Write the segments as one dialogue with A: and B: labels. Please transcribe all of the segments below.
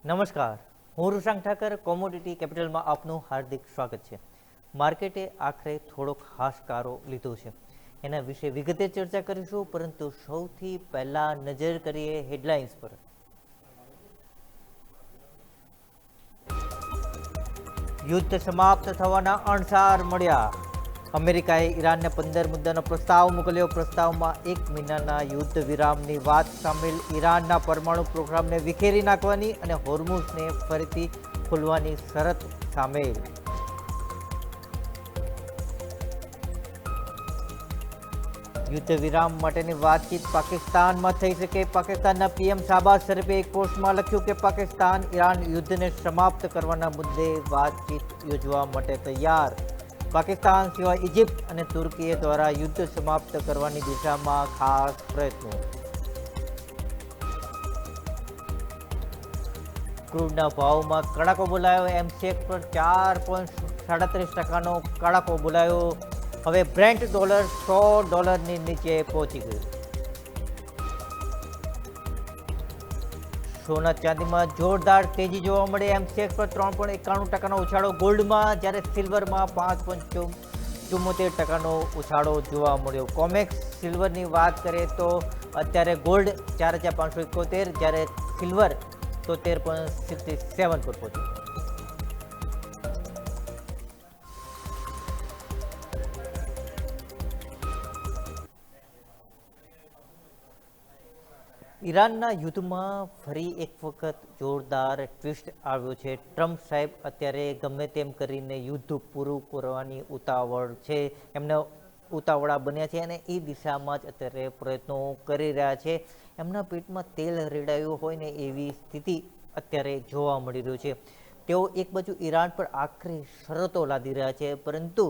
A: નમસ્કાર, હું રૂશાંક ઠાકર કોમોડિટી કેપિટલમાં આપનું હાર્દિક સ્વાગત છે. માર્કેટે આખરે થોડોક હાશકારો લીધો છે, એના વિશે વિગતે ચર્ચા કરીશું, પરંતુ સૌથી પહેલા નજર કરીએ હેડલાઇન્સ પર. યુદ્ધ સમાપ્ત થવાના અણસાર મળ્યા. અમેરિકાએ ઈરાનને 15 મુદ્દાનો પ્રસ્તાવ મોકલ્યો. પ્રસ્તાવમાં 1 મહિનાના યુદ્ધ વિરામની વાત સામેલ, ઈરાનના પરમાણુ પ્રોગ્રામને વિખેરી નાખવાની અને હોર્મુઝને ફરીથી ખોલવાની શરત સામેલ. યુદ્ધ વિરામ માટેની વાતચીત પાકિસ્તાનમાં થઈ શકે. પાકિસ્તાનના પીએમ શાહબાઝ શરીફે એક પોસ્ટમાં લખ્યું કે પાકિસ્તાન ઈરાન યુદ્ધને સમાપ્ત કરવાના મુદ્દે વાતચીત યોજવા માટે તૈયાર. પાકિસ્તાન સિવાય ઇજિપ્ત અને તુર્કી દ્વારા યુદ્ધ સમાપ્ત કરવાની દિશામાં ખાસ પ્રયત્નો. ક્રૂડના ભાવમાં કડાકો બોલાયો. એમસીએક્સ પર 4.37% કડાકો બોલાયો. હવે બ્રેન્ટ ડોલર $100 નીચે પહોંચી ગયું. સોના ચાંદીમાં જોરદાર તેજી જોવા મળી. એમસીએક્સ પર 3.91% ઉછાળો ગોલ્ડમાં, જ્યારે સિલ્વરમાં 5.74% ઉછાળો જોવા મળ્યો. કોમેક્સ સિલ્વરની વાત કરીએ તો અત્યારે ગોલ્ડ 4,571, જ્યારે સિલ્વર 73.67 પર પહોંચ્યું. ઈરાનના યુદ્ધમાં ફરી એક વખત જોરદાર ટ્વિસ્ટ આવ્યો છે. ટ્રમ્પ સાહેબ અત્યારે ગમે તેમ કરીને યુદ્ધ પૂરું કરવાની ઉતાવળ છે, એમને ઉતાવળા બન્યા છે અને એ દિશામાં જ અત્યારે પ્રયત્નો કરી રહ્યા છે. એમના પેટમાં તેલ રેડાયું હોય ને એવી સ્થિતિ અત્યારે જોવા મળી રહ્યું છે. તેઓ એક બાજુ ઈરાન પર આખરી શરતો લાદી રહ્યા છે, પરંતુ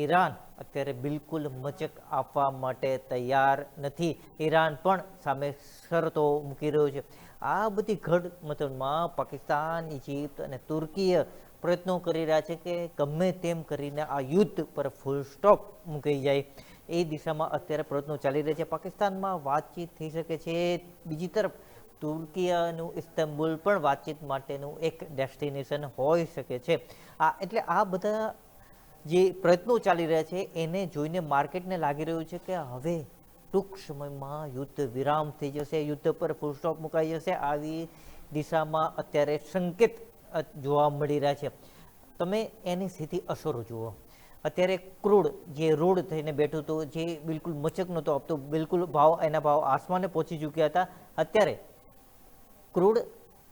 A: ઈરાન અત્યારે બિલકુલ મચક આપવા માટે તૈયાર નથી. ઈરાન પણ સામે શરતો મૂકી રહ્યો છે. આ બધી ઘટમથલમાં પાકિસ્તાન, ઇજિપ્ત અને તુર્કીએ પ્રયત્નો કરી રહ્યા છે કે ગમે તેમ કરીને આ યુદ્ધ પર ફૂલ સ્ટોપ મૂકી જાય. એ દિશામાં અત્યારે પ્રયત્નો ચાલી રહ્યા છે. પાકિસ્તાનમાં વાતચીત થઈ શકે છે. બીજી તરફ તુર્કીનું ઇસ્તંબુલ પણ વાતચીત માટેનું એક ડેસ્ટિનેશન હોઈ શકે છે. એટલે આ બધા જે પ્રયત્નો ચાલી રહ્યા છે એને જોઈને માર્કેટને લાગી રહ્યું છે કે હવે ટૂંક સમયમાં યુદ્ધ વિરામ થઈ જશે, યુદ્ધ પર ફૂલ સ્ટોપ મુકાઈ જશે. આવી દિશામાં અત્યારે સંકેત જોવા મળી રહ્યા છે. તમે એની સીધી અસરો જુઓ. અત્યારે ક્રૂડ જે રોડ થઈને બેઠું હતું, જે બિલકુલ મચક નહોતો આપતો, બિલકુલ એના ભાવ આસમાને પહોંચી ચૂક્યા હતા. અત્યારે ક્રૂડ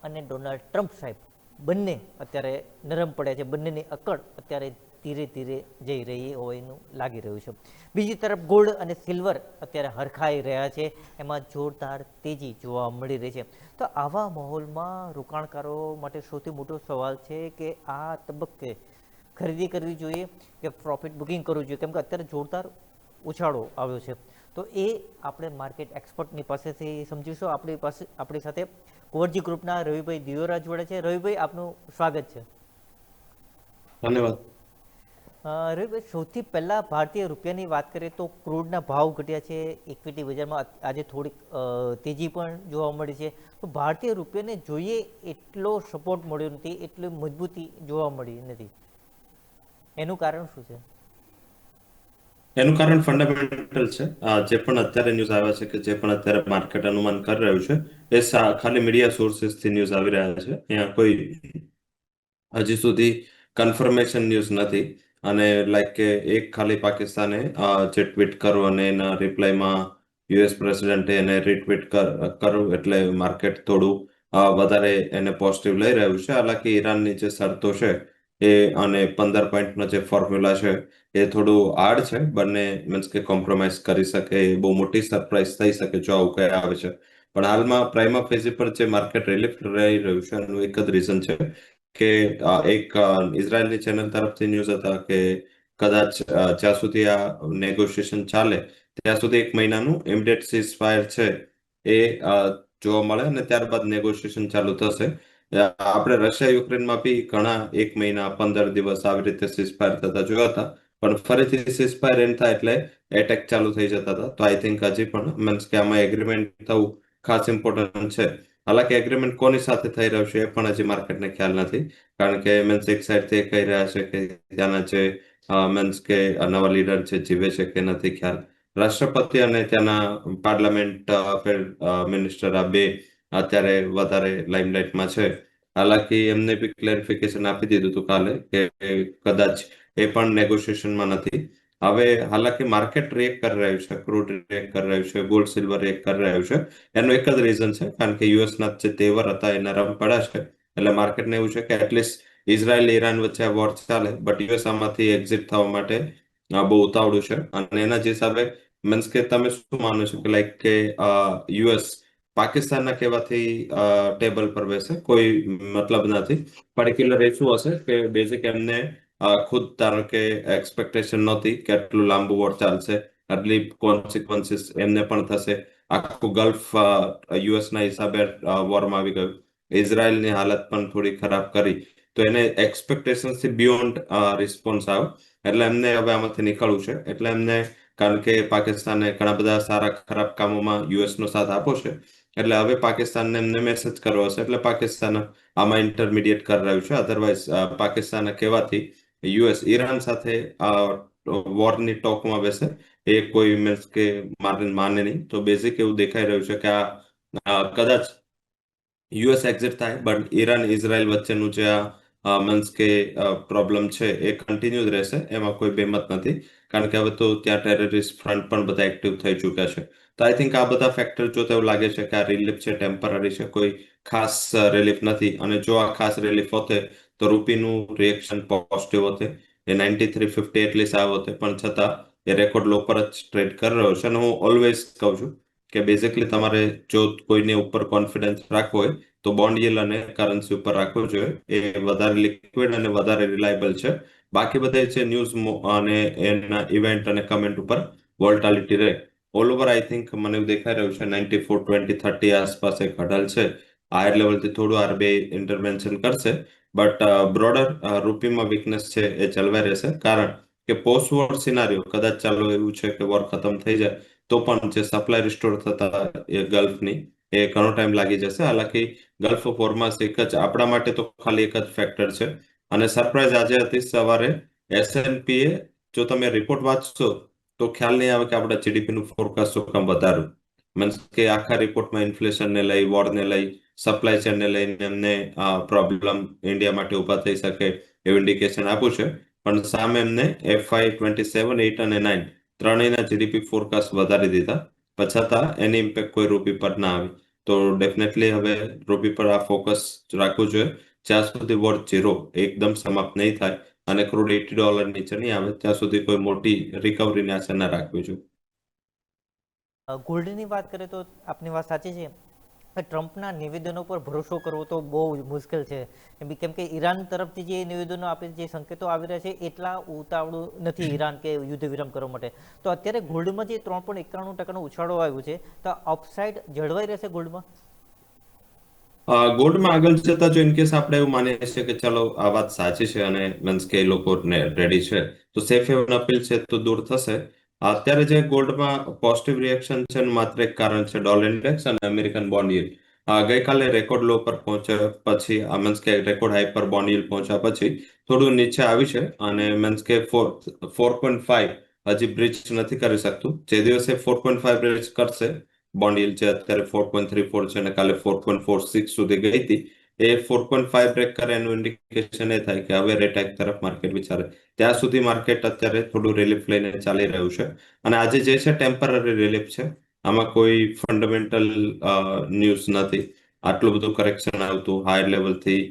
A: અને ડોનાલ્ડ ટ્રમ્પ સાહેબ બંને અત્યારે નરમ પડ્યા છે. બંનેની અકડ અત્યારે ધીરે ધીરે જઈ રહી હોવાનું લાગી રહ્યું છે. બીજી તરફ ગોલ્ડ અને સિલ્વર અત્યારે હરખાઈ રહ્યા છે, એમાં જોરદાર તેજી જોવા મળી રહી છે. તો આવા માહોલમાં રોકાણકારો માટે સૌથી મોટો સવાલ છે કે આ તબક્કે ખરીદી કરવી જોઈએ કે પ્રોફિટ બુકિંગ કરવું જોઈએ, કેમ કે અત્યારે જોરદાર ઉછાળો આવ્યો છે. તો એ આપણે માર્કેટ એક્સપર્ટની પાસેથી સમજીશું. આપણી સાથે કુંવરજી ગ્રુપના રવિભાઈ દિયોરા જોડે છે. રવિભાઈ, આપનું સ્વાગત છે.
B: ધન્યવાદ.
A: રવિભાઈ, સૌથી પહેલા ભારતીય રૂપિયાની વાત કરીએ તો ક્રૂડના ભાવ ઘટ્યા છે. ઇક્વિટી બજારમાં આજે થોડીક તેજી પણ જોવા મળી છે. તો ભારતીય રૂપિયાને જોઈએ એટલો સપોર્ટ મળ્યો નથી, એટલી મજબૂતી જોવા મળી નથી. એનું કારણ શું છે?
B: એનું કારણ ફંડામેન્ટલ છે. જે પણ અત્યારે ન્યૂઝ આવ્યા છે કે જે પણ અત્યારે માર્કેટ અનુમાન કરી રહ્યું છે એ ખાલી મીડિયા સોર્સિસથી ન્યૂઝ આવી રહ્યા છે. અહીંયા કોઈ હજી સુધી કન્ફર્મેશન ન્યૂઝ નથી. અને લાઈક કે એક ખાલી પાકિસ્તાને જે ટ્વીટ કર્યું અને એના રિપ્લાયમાં યુએસ પ્રેસિડેન્ટે એને રીટ્વીટ કર્યું, એટલે માર્કેટ થોડું વધારે એને પોઝિટિવ લઈ રહ્યું છે. હાલાકી ઈરાનની જે શરતો છે એ અને 15 પોઈન્ટનો જે ફોર્મ્યુલા છે એ થોડું હાર્ડ છે. બંને મીન્સ કે કોમ્પ્રોમાઇઝ કરી શકે, એ બહુ મોટી સરપ્રાઇઝ થઈ શકે જો આવું કંઈ આવે છે. પણ હાલમાં પ્રાઇમા ફેઝી પર જે માર્કેટ રિલીફ રહી રહ્યું છે એનું એક જ રીઝન છે કે એક ઇઝરાયલની ચેનલ તરફથી ન્યૂઝ હતા કે કદાચ જ્યાં સુધી આ નેગોશિએશન ચાલે ત્યાં સુધી 1 મહિનાનું ઇમિડિયેટ સીઝ ફાયર છે એ જોવા મળે અને ત્યારબાદ નેગોશિએશન ચાલુ થશે. આપણે રશિયા યુક્રેનમાં બી ઘણા 1 મહિના 15 દિવસ આવી રીતે સીઝ ફાયર થતા જોયા હતા, પણ ફરીથી સીઝ ફાયર એન્ડ થાય એટલે એટેક ચાલુ થઈ જતા હતા. તો આઈ થિંક હજી પણ મીન્સ કે આમાં એગ્રીમેન્ટ થવું ખાસ ઇમ્પોર્ટન્ટ છે. હાલાકી એગ્રીમેન્ટ કોની સાથે થઈ રહ્યું છે એ પણ હજી માર્કેટને ખ્યાલ નથી, કારણ કે મીન્સ એક સાઈડ તે કહી રહ્યા છે કે ત્યાંના જે મીન્સ કે નવા લીડર છે જીવે છે કે નથી ખ્યાલ. રાષ્ટ્રપતિ અને ત્યાંના પાર્લામેન્ટ મિનિસ્ટર આ બે અત્યારે વધારે લાઇમલાઇટમાં છે. હાલાકી એમને બી ક્લેરિફિકેશન આપી દીધું હતું કાલે કે કદાચ એ પણ નેગોશિએશનમાં નથી. હવે હાલાકી માર્કેટ રિએક્ટ કરી રહ્યું છે, ક્રૂડ રિએક્ટ કરી રહ્યું છે, ગોલ્ડ સિલ્વર રિએક્ટ કરી રહ્યું છે. એનું એક જ રીઝન છે, કારણ કે યુએસના જે તેવર હતા એ નરમ પડ્યા છે. એટલે માર્કેટને એવું છે કે એટલીસ્ટ ઇઝરાયલ ઈરાન વચ્ચે આ વોર ચાલે, બટ યુએસ આમાંથી એક્ઝિટ થવા માટે બહુ ઉતાવળું છે. અને એના જ હિસાબે મીન્સ કે તમે શું માનો છો કે લાઈક કે યુએસ પાકિસ્તાનના કહેવાથી ટેબલ પર બેસે કોઈ મતલબ નથી. પર્ટિક્યુલર એ શું હશે કે બેઝિક એમને ખુદ ધારો કે એક્સપેક્ટેશન નહોતી કે આટલું લાંબુ વોર ચાલશે, આટલી કોન્સિક્વન્સીસ એમને પણ થશે. આખું ગલ્ફ યુએસના હિસાબે વોરમાં આવી ગયું. ઇઝરાયલની હાલત પણ થોડી ખરાબ કરી, તો એને એક્સપેક્ટેશનથી બિયોન્ડ રિસ્પોન્સ આવ્યો. એટલે એમને હવે આમાંથી નીકળવું છે. એટલે એમને, કારણ કે પાકિસ્તાને ઘણા બધા સારા ખરાબ કામોમાં યુએસનો સાથ આપો છે, એટલે હવે પાકિસ્તાનને એમને મેસેજ કરવો હશે. એટલે પાકિસ્તાન આમાં ઇન્ટરમીડિયેટ કરી રહ્યું છે. અધરવાઇઝ પાકિસ્તાનના કહેવાથી યુએસ ઈરાન સાથે વોરની ટોકમાં બેસે એ કોઈ મીન્સ કે માને નહીં. તો બેઝિક એવું દેખાઈ રહ્યું છે કે કદાચ યુએસ એક્ઝિટ થાય, બટ ઈરાન ઇઝરાયલ વચ્ચેનું જે મીન્સ કે પ્રોબ્લેમ છે એ કન્ટિન્યુ જ રહેશે, એમાં કોઈ બેમત નથી. કારણ કે હવે તો ત્યાં ટેરરિસ્ટ ફ્રન્ટ પણ બધા એક્ટિવ થઈ ચૂક્યા છે. તો આઈ થિંક આ બધા ફેક્ટર જોતા એવું લાગે છે કે આ રિલીફ છે ટેમ્પરરી છે, કોઈ ખાસ રિલીફ નથી. અને જો આ ખાસ રિલીફ હોતે તો રૂપીનું રિએક્શન પોઝિટિવ હોતે. એ 93.50 એટલીસ્ટ આવ્યો હોતે, પણ છતાં એ રેકોર્ડ લો પર જ ટ્રેડ કરી રહ્યો છે. અને હું ઓલવેઝ કહું છું કે બેઝિકલી તમારે જો કોઈને ઉપર કોન્ફિડન્સ રાખવો હોય તો બોન્ડ yield અને કરન્સી ઉપર રાખવું જોઈએ. એ વધારે લિક્વિડ અને વધારે રિલાયબલ છે. બાકી બધા જે ન્યૂઝ અને એના ઇવેન્ટ અને કમેન્ટ ઉપર વોલ્ટાલિટી રહે. ઓલ ઓવર આઈ થિંક મને એવું દેખાઈ રહ્યું છે 94, 20, 30 આસપાસ એક હડલ છે. હાયર લેવલથી થોડું આરબીઆઈ ઇન્ટરવેન્શન કરશે, બટ બ્રોડર રૂપીમાં વીકનેસ છે એ જળવાઈ રહેશે. કારણ કે પોસ્ટ વોર સિનારીઓ કદાચ ચાલો એવું છે કે વોર ખતમ થઈ જાય તો પણ જે સપ્લાય રિસ્ટોર થતા એ ગલ્ફની એ ઘણો ટાઈમ લાગી જશે. હાલાકી ગલ્ફ ઓફ વોરમાં એક જ આપણા માટે તો ખાલી એક જ ફેક્ટર છે. અને સરપ્રાઈઝ આજે હતી સવારે એસએનપી એ, જો તમે રિપોર્ટ વાંચશો તો ખ્યાલ નહીં આવે કે આપણા જીડીપીનું ફોરકાસ્ટ શું કામ વધાર્યું. મીન્સ કે આખા રિપોર્ટમાં ઇન્ફ્લેશનને લઈ, વોરને લઈ, સપ્લાય ચેનને લઈને એમને પ્રોબ્લેમ ઇન્ડિયા માટે ઊભા થઈ શકે એવું ઇન્ડિકેશન આપ્યું છે. પણ સામે એમને FY 27, 8 અને 9 ત્રણેયના જીડીપી ફોરકાસ્ટ વધારી દીધા, પણ છતાં એની ઇમ્પેક્ટ કોઈ રૂપી પર ના આવી. તો ડેફિનેટલી હવે રૂપી પર આ ફોકસ રાખવું જોઈએ. જ્યાં સુધી વોર ઝીરો એકદમ સમાપ્ત નહીં થાય અને ક્રૂડ $80 નીચે નહીં આવે ત્યાં સુધી કોઈ મોટી રિકવરીની આશા ના રાખવી જોઈએ.
A: ગોલ્ડની વાત કરીએ તો આપની વાત સાચી છે. ટ્રમ્પના નિવેદનો પર ભરોસો કરવો તો બહુ મુશ્કેલ છે. કેમ કે ઈરાન તરફથી જે નિવેદનો આપે, જે સંકેતો આવી રહ્યા છે એટલા ઉતાવળું નથી ઈરાન કે યુદ્ધ વિરામ કરવા માટે. તો અત્યારે ગોલ્ડમાં જે 3.91% ઉછાળો આવ્યો છે, તો અપસાઇડ જળવાઈ રહેશે ગોલ્ડમાં?
B: ગોલ્ડમાં આગળ જતા જો ઇનકેસ આપણે એવું માનીએ છીએ કે ચલો આ વાત સાચી છે અને મીન્સ કે એ લોકો રેડી છે, તો સેફ હેવન અપીલ છે તો દૂર થશે. અત્યારે જે ગોલ્ડમાં પોઝિટિવ રિએક્શન છે એનું માત્ર એક કારણ છે ડોલર ઇન્ડેક્સ અને અમેરિકન બોન્ડ yield. ગઈકાલે રેકોર્ડ લો પર પહોંચ્યા પછી મીન્સ કે રેકોર્ડ હાઈ પર બોન્ડ yield પહોંચ્યા પછી થોડું નીચે આવી છે. અને મીન્સ કે 4.5 હજી બ્રિજ નથી કરી શકતું. જે દિવસે 4.5 બ્રિજ કરશે, બોન્ડ yield જે અત્યારે 4.34 છે અને કાલે 4.46 સુધી ગઈ હતી, એ 4.5 બ્રેક કરે એનું ઇન્ડિકેશન એ થાય કે હવે રેટ હાઇક તરફ માર્કેટ વિચારે. ત્યાં સુધી માર્કેટ અત્યારે થોડું રિલીફ લઈને ચાલી રહ્યું છે. અને આજે જે છે ટેમ્પરરી રિલીફ છે, આમાં કોઈ ફંડામેન્ટલ ન્યૂઝ નથી. આટલું બધું કરેક્શન આવતું હાયર લેવલથી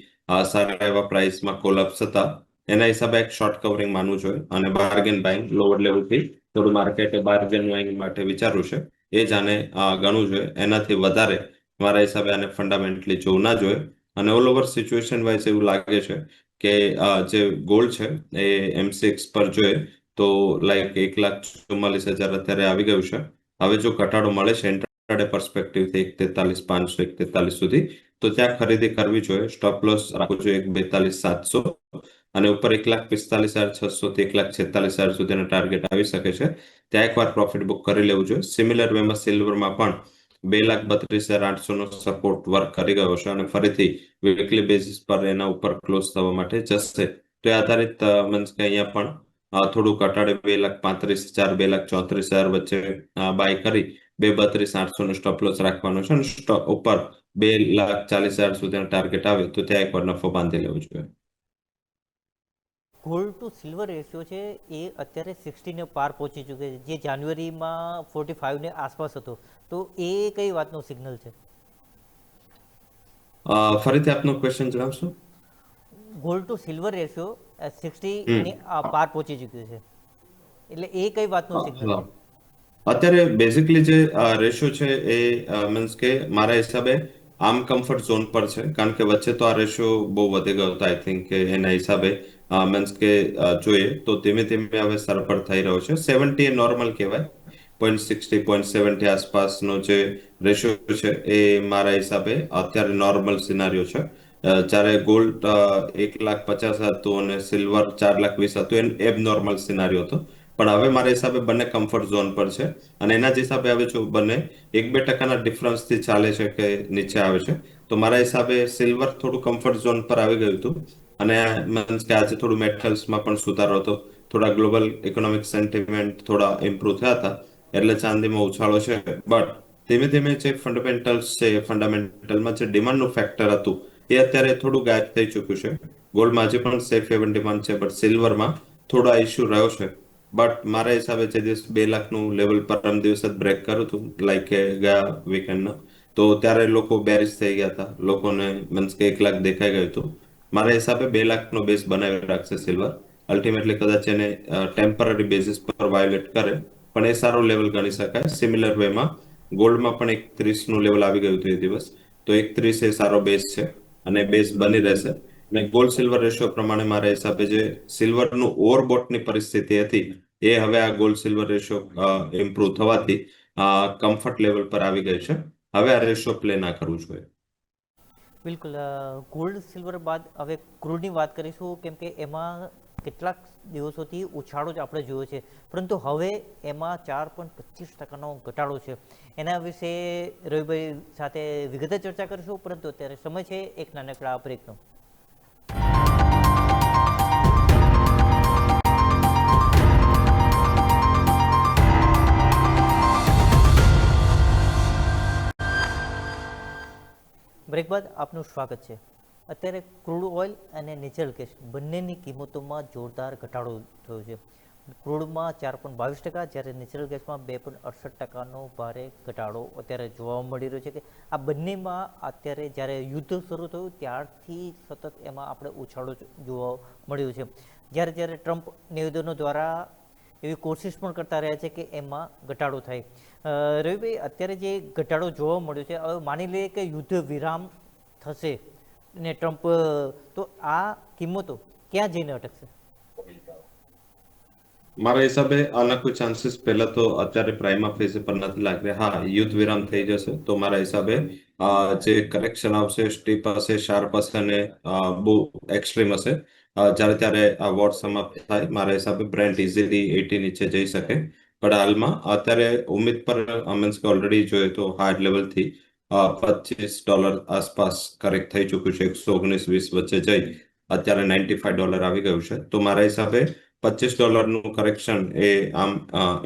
B: સારા એવા પ્રાઇસમાં કોલેપ્સ હતા, એના હિસાબે એક શોર્ટ કવરિંગ માનવું જોઈએ અને બાર્ગેન બાઇંગ લોઅર લેવલથી થોડું માર્કેટ બાર્ગેન બાઇંગ માટે વિચારવું છે. એ જ આને ગણવું જોઈએ. એનાથી વધારે મારા હિસાબે આને ફંડામેન્ટલી જોવું ના જોઈએ. અને ઓલ ઓવર સિચ્યુએશન વાઇઝ એવું લાગે છે કે જે ગોલ્ડ છે એ M6 પર જોઈએ તો લાઈક 1,44,000 અત્યારે આવી ગયું છે. હવે જો ઘટાડો મળે છે ઇન્ટ્રાડે પર્સપેક્ટિવથી 41,500, 41,43 સુધી, તો ત્યાં ખરીદી કરવી જોઈએ. સ્ટોપ લોસ રાખવું જોઈએ 42,700 અને ઉપર 1,45,600 થી 1,46,000 સુધીનો ટાર્ગેટ આવી શકે છે. ત્યાં એકવાર પ્રોફિટ બુક કરી લેવું જોઈએ. સિમિલર વેમાં સિલ્વરમાં પણ 2,32,800 નો સપોર્ટ વર્ક કરી ગયો છે અને ફરીથી વીકલી બેસિસ પર એના ઉપર ક્લોઝ થવા માટે જશે. તો એ આધારિત મીન્સ કે અહીંયા પણ થોડું ઘટાડે 2,35,000 2,34,000 વચ્ચે બાય કરી 2,32,800 નો સ્ટોપ લોસ રાખવાનો છે અને સ્ટોક ઉપર 2,40,000 સુધીનો ટાર્ગેટ આવે તો ત્યાં એકવાર નફો બાંધી લેવો જોઈએ.
A: ગોલ્ડ ટુ સિલ્વર રેશિયો છે એ અત્યારે 60 પાર પહોંચી ચૂક્યો છે, જે જાન્યુઆરીમાં 45 આસપાસ હતો. તો એ કઈ વાતનું સિગ્નલ છે?
B: ફરીથી આપનો ક્વેશ્ચન જણાવશો?
A: ગોલ્ડ ટુ સિલ્વર રેશિયો 60 પાર પહોંચી ચૂક્યો છે, એટલે એ કઈ વાતનું સિગ્નલ છે?
B: અત્યારે બેઝિકલી જે રેશિયો છે એ મીન્સ કે મારા હિસાબે આમ કમ્ફર્ટ ઝોન પર છે, કારણ કે વચ્ચે તો આ રેશિયો બહુ વધી ગયો હતો. આઈ થિંક કે એના હિસાબે મીન્સ કે જોઈએ તો ધીમે ધીમે હવે સરભર થઈ રહ્યો છે. 70 એ નોર્મલ કહેવાય. 0.60 0.70 આસપાસનો જે રેશિયો છે એ મારા હિસાબે અત્યારે નોર્મલ સિનારીઓ છે. જ્યારે ગોલ્ડ 1,50,000 હતું અને સિલ્વર 4,20,000 હતું, એ એબનોર્મલ સિનારીઓ હતો. પણ હવે મારા હિસાબે બંને કમ્ફર્ટ ઝોન પર છે અને એના જ હિસાબે હવે જો બંને 1-2% ડિફરન્સથી ચાલે છે કે નીચે આવે છે, તો મારા હિસાબે સિલ્વર થોડું કમ્ફર્ટ ઝોન પર આવી ગયું હતું અને મીન્સ કે આજે થોડું મેટલ્સમાં પણ સુધારો હતો. થોડા ગ્લોબલ ઇકોનોમિક સેન્ટિમેન્ટ થોડા ઇમ્પ્રુવ થયા હતા એટલે ચાંદીમાં ઉછાળો છે. બટ ધીમે ધીમે જે ફંડામેન્ટલ્સ છે એ ફંડામેન્ટલમાં જે ડિમાન્ડનું ફેક્ટર હતું એ અત્યારે થોડું ગાયબ થઈ ચૂક્યું છે. ગોલ્ડમાં હજી પણ સેફ હેવન ડિમાન્ડ છે, બટ સિલ્વરમાં થોડો આ ઇસ્યુ રહ્યો છે. બટ મારા હિસાબે જે દિવસ 2 લાખનું લેવલ પરમ દિવસ જ બ્રેક કર્યું હતું, લાઈક કે ગયા વીકેન્ડના, તો ત્યારે લોકો બેરિશ થઈ ગયા હતા. લોકોને મીન્સ કે 1 લાખ દેખાઈ ગયું હતું. મારા હિસાબે 2 લાખનો બેઝ બનાવી રાખશે સિલ્વર. અલ્ટિમેટલી કદાચ એને ટેમ્પરરી બેઝિસ પર વાયોલેટ કરે પણ એ સારો લેવલ ગણી શકાય. સિમિલર વેમાં ગોલ્ડમાં પણ 1.30નું લેવલ આવી ગયું હતું એ દિવસ, તો 1.30 એ સારો બેઝ છે અને બેઝ બની રહેશે. અને ગોલ્ડ સિલ્વર રેશિયો પ્રમાણે મારા હિસાબે જે સિલ્વરનું ઓવરબોટની પરિસ્થિતિ હતી એ હવે આ ગોલ્ડ સિલ્વર રેશિયો ઇમ્પ્રુવ થવાથી કમ્ફર્ટ લેવલ પર આવી ગઈ છે. હવે આ રેશિયો પ્લે ના કરવું જોઈએ.
A: બિલકુલ. ગોલ્ડ સિલ્વર બાદ હવે ક્રૂડની વાત કરીશું, કેમ કે એમાં કેટલાક દિવસોથી ઉછાળો જ આપણે જોયો છે, પરંતુ હવે એમાં 4.25%નો ઘટાડો છે. એના વિશે રવિભાઈ સાથે વિગતે ચર્ચા કરીશું, પરંતુ અત્યારે સમય છે એક નાનકડા બ્રેકનો. બ્રેક બાદ આપનું સ્વાગત છે. અત્યારે ક્રૂડ ઓઇલ અને નેચરલ ગેસ બંનેની કિંમતોમાં જોરદાર ઘટાડો થયો છે. ક્રૂડમાં 4.22%, જ્યારે નેચરલ ગેસમાં 2.68%નો ભારે ઘટાડો અત્યારે જોવા મળી રહ્યો છે. કે આ બંનેમાં અત્યારે જ્યારે યુદ્ધ શરૂ થયું ત્યારથી સતત એમાં આપણે ઉછાળો જોવા મળ્યો છે. જ્યારે ટ્રમ્પ નિવેદનો દ્વારા એવી કોશિશ પણ કરતા રહ્યા છે કે એમાં ઘટાડો થાય. રવિભાઈ, અત્યારે જે ઘટાડો જોવા મળ્યો છે, હવે માની લઈએ કે યુદ્ધ વિરામ થશે ને ટ્રમ્પ, તો આ કિંમતો ક્યાં જઈને અટકશે?
B: મારા હિસાબે આના કોઈ ચાન્સીસ પહેલા તો અત્યારે પ્રાઇમા ફેઝ પર નથી લાગ રહ્યા. હા, યુદ્ધ વિરામ થઈ જશે તો મારા હિસાબે જે કરેક્શન આવશે સ્ટીપ હશે, શાર્પ હશે અને બહુ એક્સ્ટ્રીમ હશે. ત્યારે આ વોર સમાપ્ત થાય મારા હિસાબે બ્રેન્ટ ઇઝીલી 80 નીચે જઈ શકે. પણ હાલમાં અત્યારે ઉમ્મીદ પર મીન્સ કે ઓલરેડી જોઈએ તો હાઈ લેવલથી $25 આસપાસ કરેક્ટ થઈ ચૂક્યું છે. 119-20 વચ્ચે જઈ અત્યારે $95 આવી ગયું છે. તો મારા હિસાબે $25નું કરેક્શન એ આમ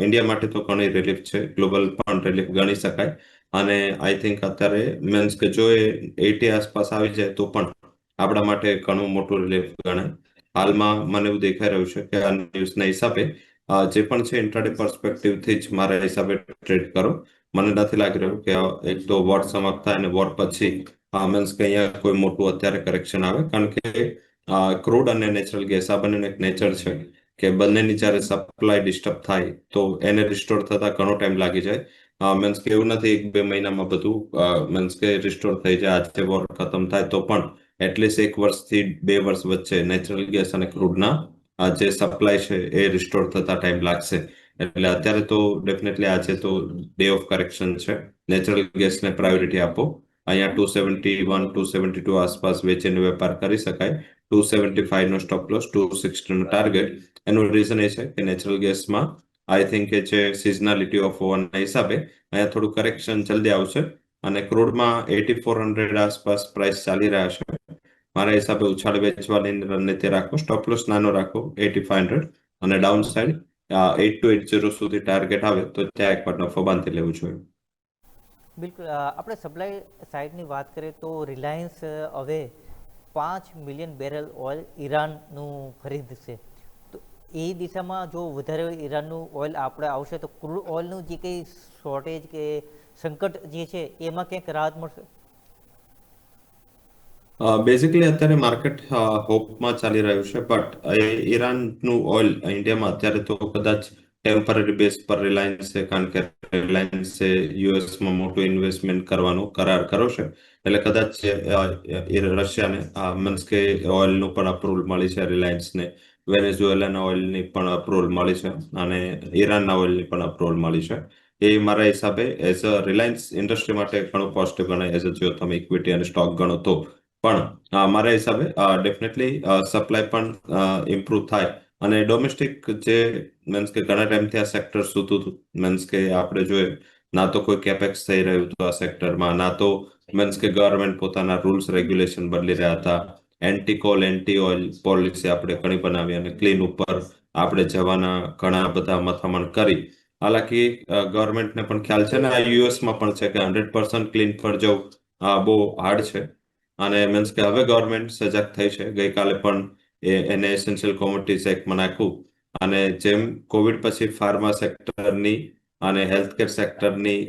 B: ઇન્ડિયા માટે તો ઘણી રિલીફ છે, ગ્લોબલ પણ રિલીફ ગણી શકાય. અને આઈ થિંક અત્યારે મીન્સ કે જો એ 80 આસપાસ આવી જાય તો પણ આપણા માટે ઘણું મોટું રિલીફ ગણાય. હાલમાં મને એવું દેખાઈ રહ્યું છે કે આ ન્યૂઝના હિસાબે જે પણ છે ઇન્ટ્રાડે પર્સપેક્ટિવથી જ મારા હિસાબે ટ્રેડ કરો. મને નથી લાગી રહ્યું કે એક તો વોર સમાપ્ત થાય અને વોર પછી મીન્સ કે અહીંયા કોઈ મોટું અત્યારે કરેક્શન આવે, કારણ કે ક્રૂડ અને નેચરલ ગેસ આ બંનેનું એક નેચર છે કે બંનેની જ્યારે સપ્લાય ડિસ્ટર્બ થાય તો એને રિસ્ટોર થતા ઘણો ટાઈમ લાગી જાય. મીન્સ કે એવું નથી 1-2 મહિનામાં બધું મીન્સ કે રિસ્ટોર થઈ જાય. આજે વોર ખતમ થાય તો પણ એટલીસ્ટ 1 વર્ષથી 2 વર્ષ વચ્ચે નેચરલ ગેસ અને ક્રૂડના જે સપ્લાય છે એ રિસ્ટોર થતા ટાઈમ લાગશે. એટલે અત્યારે તો ડેફિનેટલી આજે તો ડે ઓફ કરેક્શન છે. નેચરલ ગેસને પ્રાયોરિટી આપો. અહીંયા 271 272 આસપાસ વેચીને વેપાર કરી શકાય. 275નો સ્ટોપ લોસ, 260નો ટાર્ગેટ. એનું રીઝન એ છે કે નેચરલ ગેસમાં આઈ થિંક કે જે સિઝનાલિટી ઓફ હોવાના હિસાબે અહીંયા થોડું કરેક્શન જલ્દી આવશે અને ક્રૂડમાં 8400 આસપાસ પ્રાઇસ ચાલી રહ્યા છે. મારા હિસાબે ઉછાળ વેચવાની રણનીતિ રાખો, સ્ટોપ લોસ નાનો રાખો 8500 અને ડાઉન સાઇડ 8280 સુધી ટાર્ગેટ આવે તો ત્યાં એકવાર નફો બાંધી લેવું જોઈએ.
A: બિલકુલ, આપણે સપ્લાય સાઇડની વાત કરીએ તો રિલાયન્સ હવે 5 મિલિયન બેરલ ઓઇલ ઈરાનનું ખરીદશે. તો એ દિશામાં જો વધારે ઈરાનનું ઓઇલ આપણે આવશે તો ક્રૂડ ઓઇલનું જે કંઈ શોર્ટેજ કે સંકટ જે છે એમાં ક્યાંક રાહત મળશે?
B: બેઝિકલી અત્યારે માર્કેટ હોપમાં ચાલી રહ્યું છે, બટ ઈરાનનું ઓઇલ ઇન્ડિયામાં અત્યારે તો કદાચ ટેમ્પરરી બેઝ પર રિલાયન્સે, કારણ કે રિલાયન્સે યુએસમાં મોટું ઇન્વેસ્ટમેન્ટ કરવાનો કરાર કર્યો છે, એટલે કદાચ રશિયાને મીન્સ કે ઓઇલનું પણ અપ્રુવલ મળી છે રિલાયન્સને, વેનેઝુએલાના ઓઇલની પણ અપ્રુવલ મળી છે અને ઈરાનના ઓઇલની પણ અપ્રુવલ મળી છે. એ મારા હિસાબે એઝ અ રિલાયન્સ ઇન્ડસ્ટ્રી માટે ઘણું પોઝિટિવ ગણાય, એઝ અ જો તમે ઇક્વિટી અને સ્ટોક ગણો તો. પણ મારા હિસાબે ડેફિનેટલી સપ્લાય પણ ઇમ્પ્રુવ થાય અને ડોમેસ્ટિક જે મીન્સ કે ઘણા ટાઈમથી આ સેક્ટર સૂતું હતું, મીન્સ કે આપણે જોઈએ ના તો કોઈ કેપેક્સ થઈ રહ્યું હતું આ સેક્ટરમાં, ના તો મીન્સ કે ગવર્મેન્ટ પોતાના રૂલ્સ રેગ્યુલેશન બદલી રહ્યા હતા. Anti call anti oil policy આપણે ઘણી બનાવી અને ક્લીન ઉપર આપણે જવાના ઘણા બધા મથામણ કરી. હાલાકી ગવર્મેન્ટને પણ ખ્યાલ છે ને આ યુએસમાં પણ છે કે 100% ક્લીન પર જવું બહુ હાર્ડ છે અને મીન્સ કે હવે ગવર્મેન્ટ સજાગ થઈ છે. ગઈકાલે પણ એને એસેન્શિયલ કોમોડિટીઝ એક્ટમાં નાખ્યું અને જેમ કોવિડ પછી ફાર્મા સેક્ટરની અને હેલ્થકેર સેક્ટરની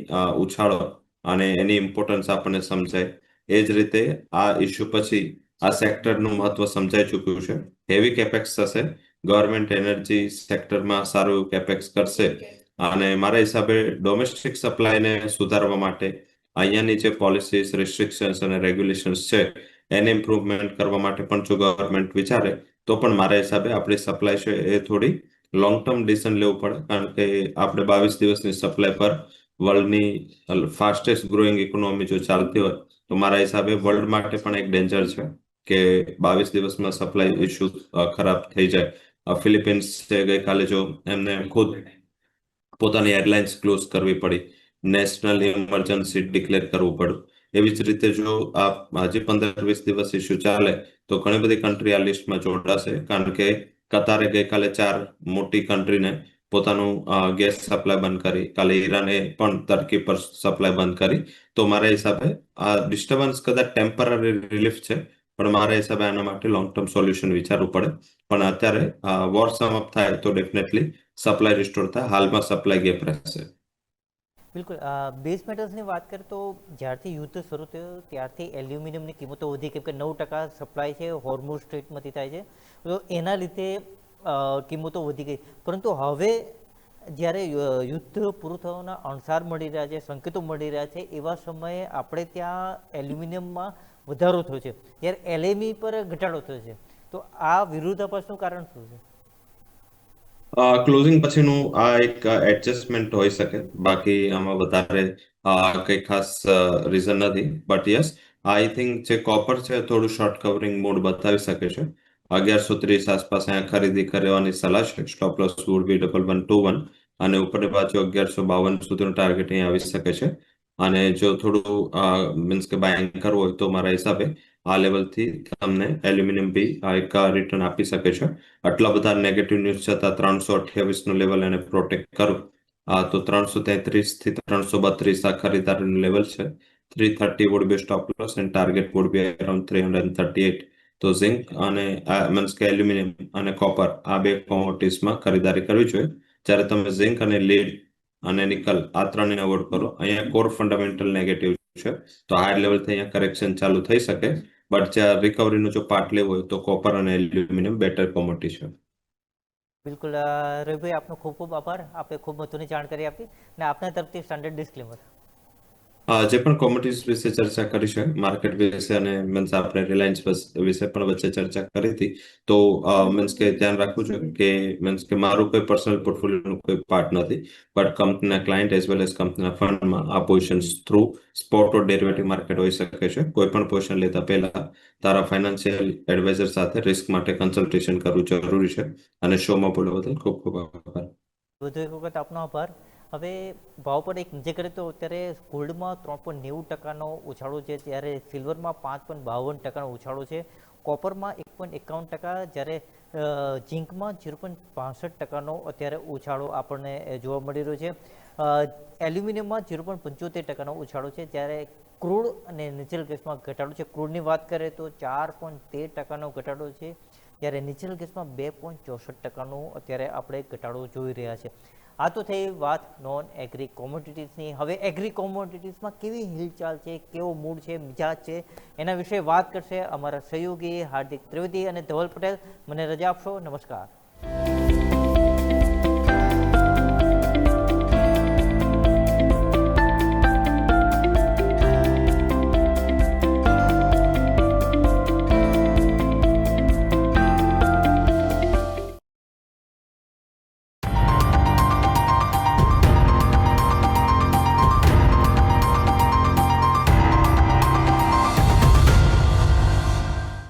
B: ઉછાળો અને એની ઇમ્પોર્ટન્સ આપણને સમજાય, એ જ રીતે આ ઇસ્યુ પછી આ સેક્ટરનું મહત્વ સમજાઈ ચૂક્યું છે. હેવી કેપેક્સ થશે, ગવર્મેન્ટ એનર્જી સેક્ટરમાં સારું કેપેક્સ કરશે અને મારા હિસાબે ડોમેસ્ટિક સપ્લાયને સુધારવા માટે અહીંયાની જે પોલિસીસ, રિસ્ટ્રિક્શન્સ અને રેગ્યુલેશન્સ છે એને ઇમ્પ્રુવમેન્ટ કરવા માટે પણ જો ગવર્મેન્ટ વિચારે તો પણ મારા હિસાબે આપણી સપ્લાય છે એ થોડી લોંગ ટર્મ ડિસિઝન લેવું પડે, કારણ કે આપણે 22 દિવસની સપ્લાય પર વર્લ્ડની ફાસ્ટેસ્ટ ગ્રોઈંગ ઇકોનોમી જો ચાલતી હોય તો મારા હિસાબે વર્લ્ડ માટે પણ એક ડેન્જર છે કે 22 દિવસમાં સપ્લાય ઇસ્યુ ખરાબ થઈ જાય. ફિલિપિન્સ ગઈકાલે જો એમને ખુદ પોતાની એરલાઇન્સ ક્લોઝ કરવી પડી, નેશનલ ઇમરજન્સી ડિક્લેર કરવું પડ્યું. એવી જ રીતે જો આ હજી 15-20 દિવસ ઇસ્યુ ચાલે તો ઘણી બધી કન્ટ્રી આ લિસ્ટમાં જોડાશે, કારણ કે કતારે ગઈકાલે 4 મોટી કન્ટ્રીને પોતાનું ગેસ સપ્લાય બંધ કરી, કાલે ઈરાને પણ ટર્કી પર સપ્લાય બંધ કરી. તો મારા હિસાબે આ ડિસ્ટર્બન્સ કદાચ ટેમ્પરરી રિલીફ છે, પણ મારા હિસાબે આના માટે લોંગ ટર્મ સોલ્યુશન વિચારવું પડે. પણ અત્યારે વોર સમઅપ થાય તો ડેફિનેટલી સપ્લાય રિસ્ટોર થાય, હાલમાં સપ્લાય ગેપ રહેશે.
A: બિલકુલ, બેઝ મેટલ્સની વાત કરીએ તો જ્યારથી યુદ્ધ શરૂ થયું ત્યારથી એલ્યુમિનિયમની કિંમતો વધી, કેમ કે 9% સપ્લાય છે હોર્મુઝ સ્ટ્રીટમાંથી થાય છે, તો એના લીધે કિંમતો વધી ગઈ. પરંતુ હવે જ્યારે યુદ્ધ પૂરું થવાના અણસાર મળી રહ્યા છે, સંકેતો મળી રહ્યા છે, એવા સમયે આપણે ત્યાં એલ્યુમિનિયમમાં વધારો થયો છે, જ્યારે એલએમઈ પર ઘટાડો થયો છે. તો આ વિરોધાભાસનું કારણ શું છે?
B: ક્લોઝિંગ પછીનું આ એક એડજસ્ટમેન્ટ હોઈ શકે, બાકી આમાં વધારે કંઈ ખાસ રીઝન નથી. બટ યસ, આઈ થિંક જે કોપર છે થોડું શોર્ટ કવરિંગ મોડ બતાવી શકે છે. 1130 આસપાસ અહીંયા ખરીદી કરવાની સલાહ છે. સ્ટોપ લોસ વુડ બી 1121 અને ઉપરની બાજુ 1152 સુધીનું ટાર્ગેટ અહીંયા આવી શકે છે. અને જો થોડું મીન્સ કે બાયિંગ કરવું હોય તો મારા હિસાબે આ લેવલથી તમને એલ્યુમિનિયમ બી એક રિટર્ન આપી શકે છે. આટલા બધા નેગેટિવ ન્યૂઝ છતાં 328નું લેવલ એને પ્રોટેક્ટ કરું તો 333 થી 332 આ ખરીદારીનું લેવલ છે. 330 would be stop loss and target would be around 338. તો ઝિંક અને મીન્સ કે એલ્યુમિનિયમ અને કોપર આ બે કોમોડિટીઝમાં ખરીદારી કરવી જોઈએ. જ્યારે તમે ઝિંક અને લીડ અને નિકલ આ ત્રણને અવોઇડ કરો, અહીંયા કોર ફંડામેન્ટલ નેગેટિવ છે, તો હાયર લેવલથી અહીંયા કરેક્શન ચાલુ થઈ શકે. બટ જ્યાં રિકવરીનો જો પાર્ટ લેવો હોય તો કોપર અને એલ્યુમિનિયમ બેટર કોમોડિટી છે.
A: બિલકુલ, રવિભાઈ, આપનો ખૂબ ખૂબ આભાર. આપે ખૂબ મહત્વની જાણકારી આપી અને આપના તરફથી સ્ટાન્ડર્ડ ડિસ્ક્લેમર.
B: જે પણ કોમોડિટીઝ વિશે ચર્ચા કરી છે, માર્કેટ વિશે અને મીન્સ આપણે રિલાયન્સ વિશે પણ વચ્ચે ચર્ચા કરી હતી, તો મીન્સ કે ધ્યાન રાખવું જોઈએ કે મીન્સ કે મારું કોઈ પર્સનલ પોર્ટફોલિયોનું કોઈ પાર્ટ નથી, બટ કંપનીના ક્લાયન્ટ એઝ વેલ એઝ કંપનીના ફંડમાં આ પોઝિશન્સ થ્રુ સ્પોટ ઓર ડેરિવેટિવ માર્કેટ હોઈ શકે છે. કોઈ પણ પોઝિશન લેતા પહેલા તારા ફાઇનાન્શિયલ એડવાઇઝર સાથે રિસ્ક માટે કન્સલ્ટેશન કરવું જરૂરી છે. અને શોમાં બોલવા બદલ ખૂબ ખૂબ આભાર.
A: વધુ એક વખત આપનો આભાર. હવે ભાવ પર એક નજર કરીએ તો અત્યારે ગોલ્ડમાં 3.90%નો ઉછાળો છે, જ્યારે સિલ્વરમાં 5.52%નો ઉછાળો છે, કોપરમાં 1.51%, જ્યારે ઝીંકમાં 0.62%નો અત્યારે ઉછાળો આપણને જોવા મળી રહ્યો છે. એલ્યુમિનિયમમાં 0.75%નો ઉછાળો છે, જ્યારે ક્રૂડ અને નેચરલ ગેસમાં ઘટાડો છે. ક્રૂડની વાત કરીએ તો 4.13%નો ઘટાડો છે, જ્યારે નેચરલ ગેસમાં 2.64%નો અત્યારે આપણે ઘટાડો જોઈ રહ્યા છે. આ તો થઈ વાત નોન એગ્રી કોમોડિટીઝની. હવે એગ્રી કોમોડિટીઝમાં કેવી હિલચાલ છે, કેવો મૂડ છે, મિજાજ છે, એના વિશે વાત કરશે અમારા સહયોગી હાર્દિક ત્રિવેદી અને ધવલ પટેલ. મને રજા આપશો. નમસ્કાર.